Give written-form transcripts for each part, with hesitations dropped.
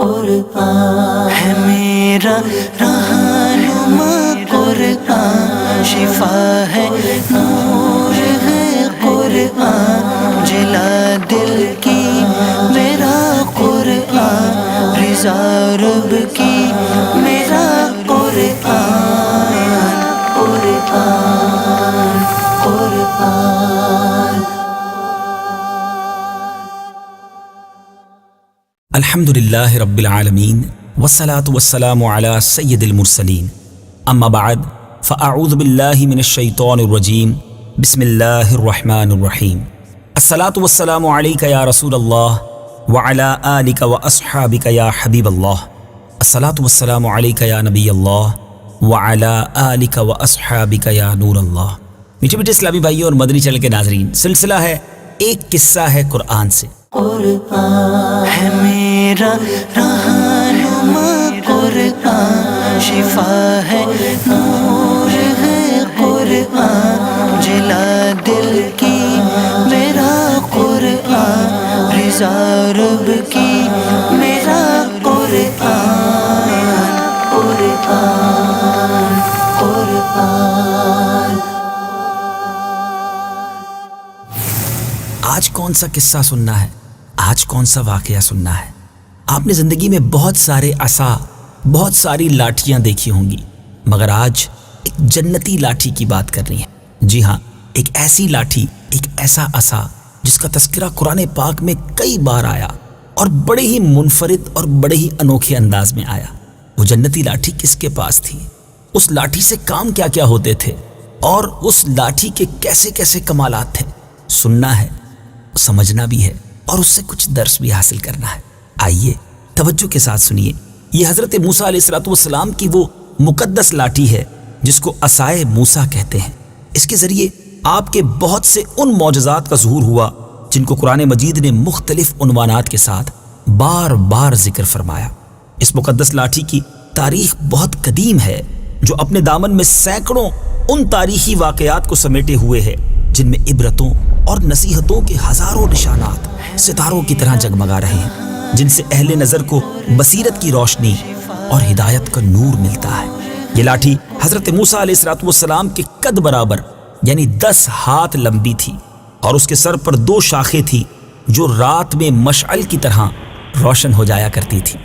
قرآن ہے میرا رہنما قرآن، شفا ہے نور ہے قرآن، جلا دل کی میرا قرآن، رضا رب کی میرا قرآن، قرآن قرآن۔ الحمدللہ رب العالمین والصلاة والسلام علی سید المرسلین، اما بعد فاعوذ باللہ من الشیطان الرجیم، بسم اللہ الرحمن الرحیم۔ الصلاة والسلام علیک یا رسول اللہ وعلی آلک واصحابک یا حبیب اللہ، الصلاة والسلام علیک یا نبی اللہ وعلی آلک واصحابک یا نور اللہ۔ میٹھے میٹھے اسلامی بھائیوں اور مدنی چینل کے ناظرین، سلسلہ ہے ایک قصہ ہے قرآن سے۔ قرآن ہے میرا رہنما قرآن، شفا ہے نور ہے قرآن، جلا دل کی میرا قرآن، رضا رب کی میرا قرآن، قرآن قرآن۔ آج کون سا قصہ سننا ہے؟ آج کون سا واقعہ سننا ہے؟ آپ نے زندگی میں بہت سارے عصا، بہت ساری لاٹھیاں دیکھی ہوں گی، مگر آج ایک جنتی لاٹھی کی بات کرنی ہے۔ جی ہاں، ایک ایسی لاٹھی، ایک ایسا عصا جس کا تذکرہ قرآن پاک میں کئی بار آیا اور بڑے ہی منفرد اور بڑے ہی انوکھے انداز میں آیا۔ وہ جنتی لاٹھی کس کے پاس تھی؟ اس لاٹھی سے کام کیا کیا ہوتے تھے؟ اور اس لاٹھی کے کیسے کیسے کمالات تھے؟ سننا ہے، سمجھنا بھی ہے اور اس سے کچھ درس بھی حاصل کرنا ہے۔ آئیے توجہ کے ساتھ سنیے۔ یہ حضرت موسیٰ علیہ السلام کی وہ مقدس لاٹھی ہے جس کو عصائے موسیٰ کہتے ہیں۔ اس کے ذریعے آپ کے بہت سے ان معجزات کا ظہور ہوا جن کو قرآن مجید نے مختلف عنوانات کے ساتھ بار بار ذکر فرمایا۔ اس مقدس لاٹھی کی تاریخ بہت قدیم ہے، جو اپنے دامن میں سینکڑوں ان تاریخی واقعات کو سمیٹے ہوئے ہے جن میں عبرتوں اور نصیحتوں کے ہزاروں نشانات ستاروں کی طرح جگمگا رہے ہیں، جن سے اہل نظر کو بصیرت کی روشنی اور ہدایت کا نور ملتا ہے۔ یہ لاٹھی حضرت موسیٰ علیہ السلام کے قد برابر یعنی 10 ہاتھ لمبی تھی، اور اس کے سر پر 2 شاخیں تھی جو رات میں مشعل کی طرح روشن ہو جایا کرتی تھی۔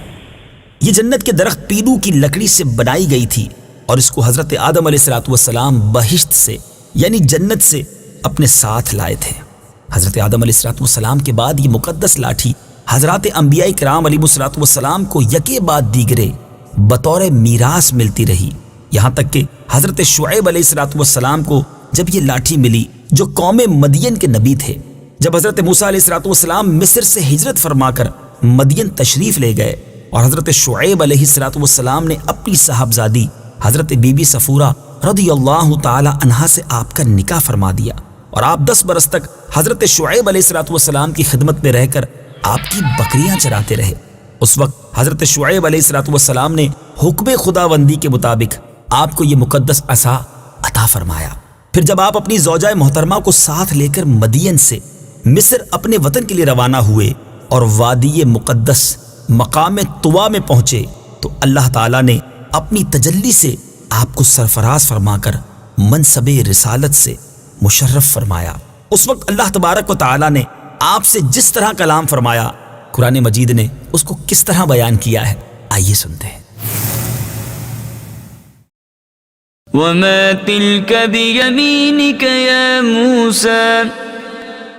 یہ جنت کے درخت پیلو کی لکڑی سے بنائی گئی تھی، اور اس کو حضرت آدم علیہ السلام بہشت سے یعنی جنت سے اپنے ساتھ لائے تھے۔ حضرت آدم علیہ السلام کے بعد یہ مقدس لاٹھی حضرات انبیاء کرام علیہ السلام کو یکے بعد دیگرے بطور میراث ملتی رہی، یہاں تک کہ حضرت شعیب علیہ السلام کو جب یہ لاٹھی ملی جو قوم مدین کے نبی تھے، جب حضرت موسیٰ علیہ السلام مصر سے ہجرت فرما کر مدین تشریف لے گئے اور حضرت شعیب علیہ السلام نے اپنی صاحبزادی حضرت بی بی صفورہ رضی اللہ تعالی عنہا سے آپ کا نکاح فرما دیا، اور آپ 10 برس تک حضرت شعیب علیہ السلام کی خدمت میں رہ کر آپ کی بکریاں چراتے رہے۔ اس وقت حضرت شعیب علیہ السلام نے حکم خداوندی کے مطابق آپ کو یہ مقدس عصا عطا فرمایا۔ پھر جب آپ اپنی زوجہ محترمہ کو ساتھ لے کر مدین سے مصر اپنے وطن کے لیے روانہ ہوئے اور وادی مقدس مقام طوا میں پہنچے، تو اللہ تعالیٰ نے اپنی تجلی سے آپ کو سرفراز فرما کر منصب رسالت سے مشرف فرمایا۔ اس وقت اللہ تبارک و تعالیٰ نے آپ سے جس طرح کلام فرمایا، قرآن مجید نے اس کو کس طرح بیان کیا ہے، آئیے سنتے ہیں۔ وَمَا تِلْكَ بِيَمِينِكَ يَا مُوسَى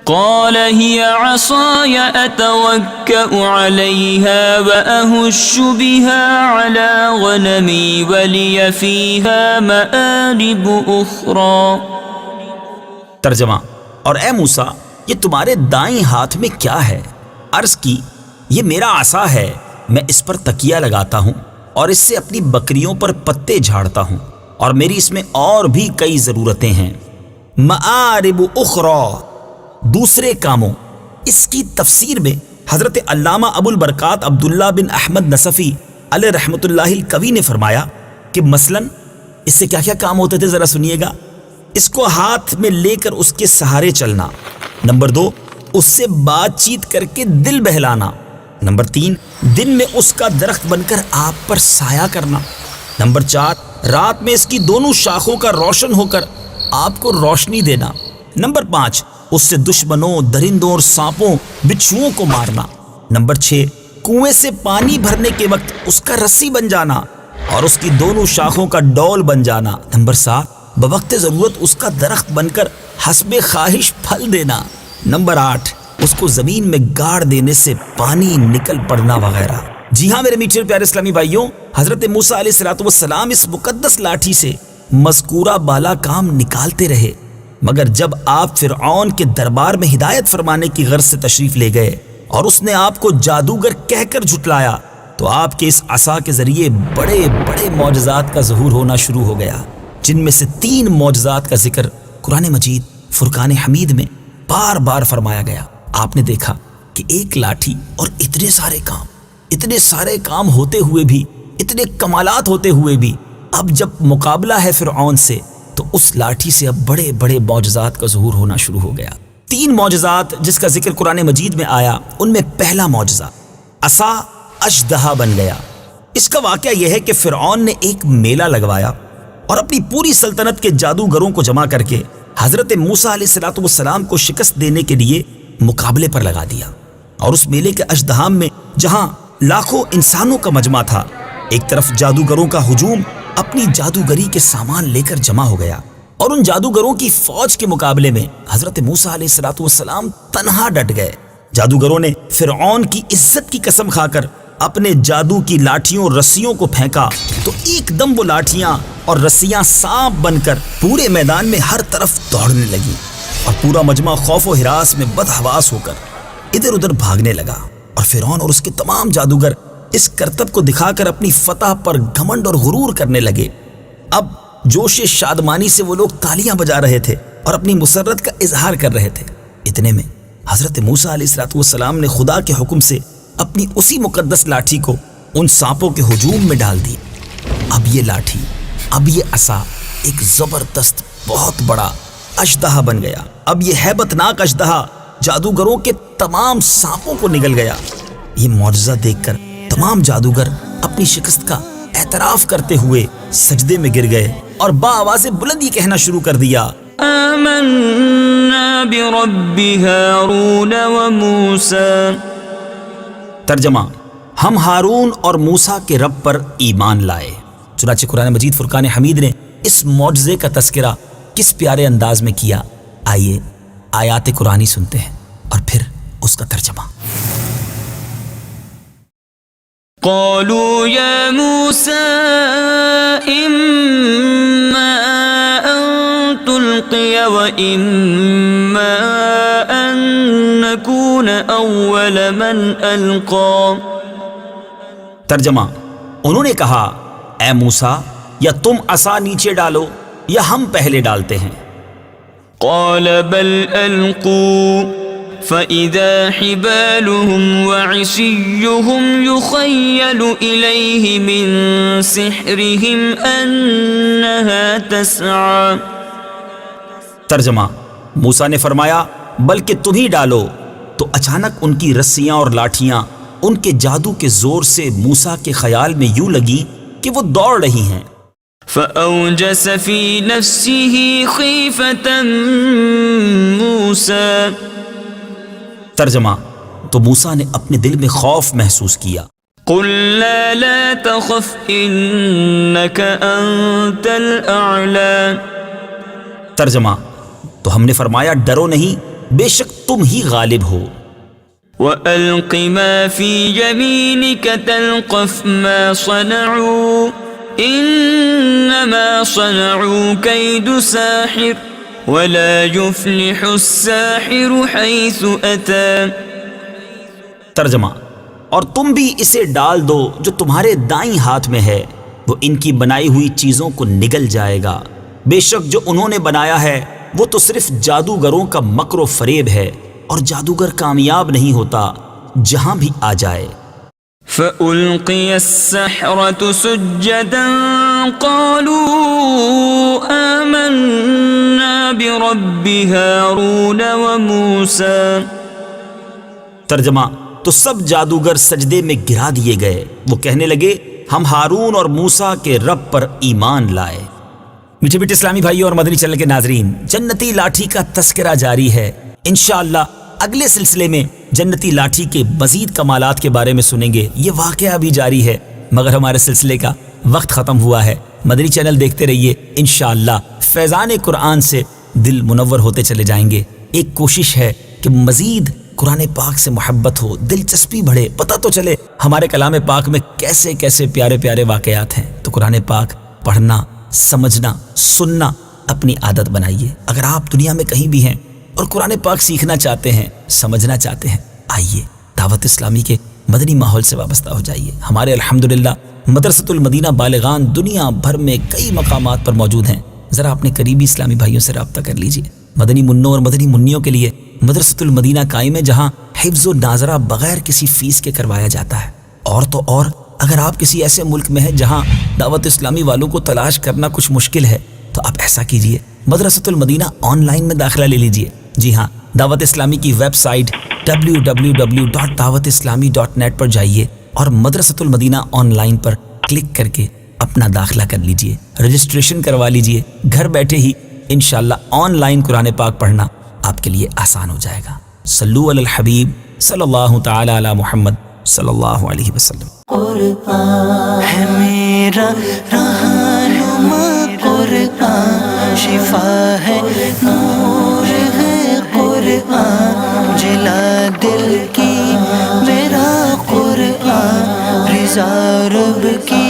قال هي عصاي أتوكأ عليها وأهش بها على غنمي ولي فيها مآرب أخرى۔ ترجمہ: اور اے موسیٰ، یہ تمہارے دائیں ہاتھ میں کیا ہے؟ عرض کی، یہ میرا عصا ہے، میں اس پر تکیہ لگاتا ہوں اور اس سے اپنی بکریوں پر پتے جھاڑتا ہوں، اور میری اس میں اور بھی کئی ضرورتیں ہیں۔ مآرب اخرى، دوسرے کاموں۔ اس کی تفسیر میں حضرت علامہ ابو البرکات عبداللہ بن احمد نصفی علیہ رحمۃ اللہ القوی نے فرمایا کہ مثلاً اس سے کیا کیا کام ہوتے تھے، ذرا سنیے گا۔ اس کو ہاتھ میں لے کر اس کے سہارے چلنا، نمبر 2 اس سے بات چیت کر کے دل بہلانا، نمبر 3 دن میں اس کا درخت بن کر آپ پر سایہ کرنا۔ نمبر 4 رات میں اس کی دونوں شاخوں کا روشن ہو کر آپ کو روشنی دینا۔ نمبر 5 اس سے دشمنوں، درندوں اور سانپوں، بچھوؤں کو مارنا۔ نمبر 6 کنویں سے پانی بھرنے کے وقت اس کا رسی بن جانا اور اس کی دونوں شاخوں کا ڈول بن جانا۔ نمبر 7 بوقت ضرورت اس کا درخت بن کر حسب خواہش پھل دینا۔ نمبر 8 اس کو زمین میں گاڑ دینے سے پانی نکل پڑنا وغیرہ۔ جی ہاں میرے میٹھے پیارے اسلامی بھائیوں، حضرت موسیٰ علیہ السلام اس مقدس لاٹھی سے مذکورہ بالا کام نکالتے رہے، مگر جب آپ فرعون کے دربار میں ہدایت فرمانے کی غرض سے تشریف لے گئے اور اس نے آپ کو جادوگر کہہ کر جھٹلایا تو آپ کے اس عصا کے ذریعے بڑے بڑے معجزات کا ظہور ہونا شروع ہو گیا، جن میں سے 3 معجزات کا ذکر قرآن مجید فرقان حمید میں بار بار فرمایا گیا۔ آپ نے دیکھا کہ ایک لاٹھی اور اتنے سارے کام ہوتے ہوئے بھی، اتنے کمالات ہوتے ہوئے بھی، اب جب مقابلہ ہے فرعون سے تو اس لاٹھی سے اب بڑے بڑے معجزات کا ظہور ہونا شروع ہو گیا۔ 3 معجزات جس کا ذکر قرآن مجید میں آیا، ان میں پہلا معجزہ عصا اژدہا بن گیا۔ اس کا واقعہ یہ ہے کہ فرعون نے ایک میلہ لگوایا اور اپنی پوری سلطنت کے جادوگروں کو جمع کر کے حضرت موسیٰ علیہ السلام کو شکست دینے کے لیے مقابلے پر لگا دیا۔ اور اس میلے کے اژدہام میں جہاں لاکھوں انسانوں کا مجمع تھا، ایک طرف جادوگروں کا ہجوم اپنی جادوگری کے سامان لے کر جمع ہو گیا، اور ان جادوگروں کی فوج کے مقابلے میں حضرت موسیٰ علیہ السلام تنہا ڈٹ گئے۔ جادوگروں نے فرعون کی عزت کی قسم کھا کر اپنے جادو کی لاٹھیوں اور رسیوں کو پھینکا تو ایک دم وہ لاٹھیاں اور رسیاں سانپ بن کر پورے میدان میں ہر طرف دوڑنے لگی، اور پورا مجمع خوف و ہراس میں بدحواس ہو کر ادھر ادھر بھاگنے لگا، اور فرعون اور اس کے تمام جادوگر اس کرتب کو دکھا کر اپنی فتح پر گھمنڈ اور غرور کرنے لگے۔ اب جوش شادمانی سے وہ لوگ تالیاں بجا رہے تھے اور اپنی مسرت کا اظہار کر رہے تھے۔ اتنے میں حضرت موسیٰ علیہ السلام نے خدا کے حکم سے اپنی اسی مقدس لاٹھی کو ان سانپوں کے ہجوم میں ڈال دی۔ اب یہ لاٹھی، اب یہ عصا ایک زبردست بہت بڑا اژدہا بن گیا۔ اب یہ ہیبت ناک اژدہا جادوگروں کے تمام سانپوں کو نگل گیا۔ یہ معجزہ دیکھ کر تمام جادوگر اپنی شکست کا اعتراف کرتے ہوئے سجدے میں گر گئے اور بآواز بلند یہ کہنا شروع کر دیا، آمنا برب ہارون و موسیٰ۔ ترجمہ: ہم ہارون اور موسیٰ کے رب پر ایمان لائے۔ چنانچہ قرآن مجید فرقان حمید نے اس معجزے کا تذکرہ کس پیارے انداز میں کیا، آئیے آیات قرآنی سنتے ہیں اور پھر اس کا ترجمہ۔ قالوا يا موسى إما أن تلقي وإما أن نكون أول من ألقى۔ ترجمہ: انہوں نے کہا، اے موسیٰ، یا تم عصا نیچے ڈالو یا ہم پہلے ڈالتے ہیں۔ قال بل ألقوا فإذا حبالهم وعصيهم يخيل إليه من سحرهم أنها تسعى۔ ترجمہ: موسیٰ نے فرمایا، بلکہ تم ہی ڈالو، تو اچانک ان کی رسیاں اور لاٹھیاں ان کے جادو کے زور سے موسیٰ کے خیال میں یوں لگی کہ وہ دوڑ رہی ہیں۔ فأوجس في نفسه خيفة موسى۔ ترجمہ: تو موسیٰ نے اپنے دل میں خوف محسوس کیا۔ قلنا لا تخف انك انت الاعلى۔ ترجمہ: تو ہم نے فرمایا، ڈرو نہیں، بے شک تم ہی غالب ہو۔ وألق ما في يمينك تلقف ما صنعوا انما صنعوا كيد ساحر ولا يفلح الساحر حيث أتى۔ ترجمہ: اور تم بھی اسے ڈال دو جو تمہارے دائیں ہاتھ میں ہے، وہ ان کی بنائی ہوئی چیزوں کو نگل جائے گا، بے شک جو انہوں نے بنایا ہے وہ تو صرف جادوگروں کا مکر و فریب ہے، اور جادوگر کامیاب نہیں ہوتا جہاں بھی آ جائے۔ فألقي السحرة سجدا قالوا آمنا برب هارون وموسى۔ ترجمہ: تو سب جادوگر سجدے میں گرا دیے گئے. وہ کہنے لگے ہم ہارون اور موسیٰ کے رب پر ایمان لائے. میٹھے میٹھے اسلامی بھائیوں اور مدنی چینل کے ناظرین، جنتی لاٹھی کا تذکرہ جاری ہے. انشاءاللہ اگلے سلسلے میں جنتی لاٹھی کے مزید کمالات کے بارے میں سنیں گے. یہ واقعہ بھی جاری ہے مگر ہمارے سلسلے کا وقت ختم ہوا ہے. مدنی چینل دیکھتے رہیے، انشاءاللہ فیضان قرآن سے دل منور ہوتے چلے جائیں گے. ایک کوشش ہے کہ مزید قرآن پاک سے محبت ہو، دلچسپی بڑھے، پتہ تو چلے ہمارے کلام پاک میں کیسے کیسے پیارے پیارے واقعات ہیں. تو قرآن پاک پڑھنا، سمجھنا، سننا اپنی عادت بنائیے. اگر آپ دنیا میں کہیں بھی ہیں اور قرآن پاک سیکھنا چاہتے ہیں، سمجھنا چاہتے ہیں، آئیے دعوت اسلامی کے مدنی ماحول سے وابستہ ہو جائیے. ہمارے الحمدللہ مدرسۃ المدینہ بالغان دنیا بھر میں کئی مقامات پر موجود ہیں. ذرا اپنے قریبی اسلامی بھائیوں سے رابطہ کر لیجئے. مدنی منوں اور مدنی منیوں کے لیے مدرسۃ المدینہ قائم ہے، جہاں حفظ و ناظرہ بغیر کسی فیس کے کروایا جاتا ہے. اور تو اور اگر آپ کسی ایسے ملک میں ہیں جہاں دعوت اسلامی والوں کو تلاش کرنا کچھ مشکل ہے، تو آپ ایسا کیجئے، مدرسۃ المدینہ آن لائن میں داخلہ لے لیجئے. جی ہاں، دعوت اسلامی کی ویب سائٹ www.dawatislami.net پر جائیے اور مدرسۃ المدینہ آن لائن پر کلک کر کے اپنا داخلہ کر لیجئے، رجسٹریشن کروا لیجئے. گھر بیٹھے ہی انشاءاللہ آن لائن قرآن پاک پڑھنا آپ کے لیے آسان ہو جائے گا. صلو علی الحبیب صلی اللہ تعالی علی محمد صلی اللہ علیہ وسلم. قرآن ہے میرا رہنما، قرآن شفا ہے، نور ہے قرآن، جلا دل کی میرا قرآن، رضا رب کی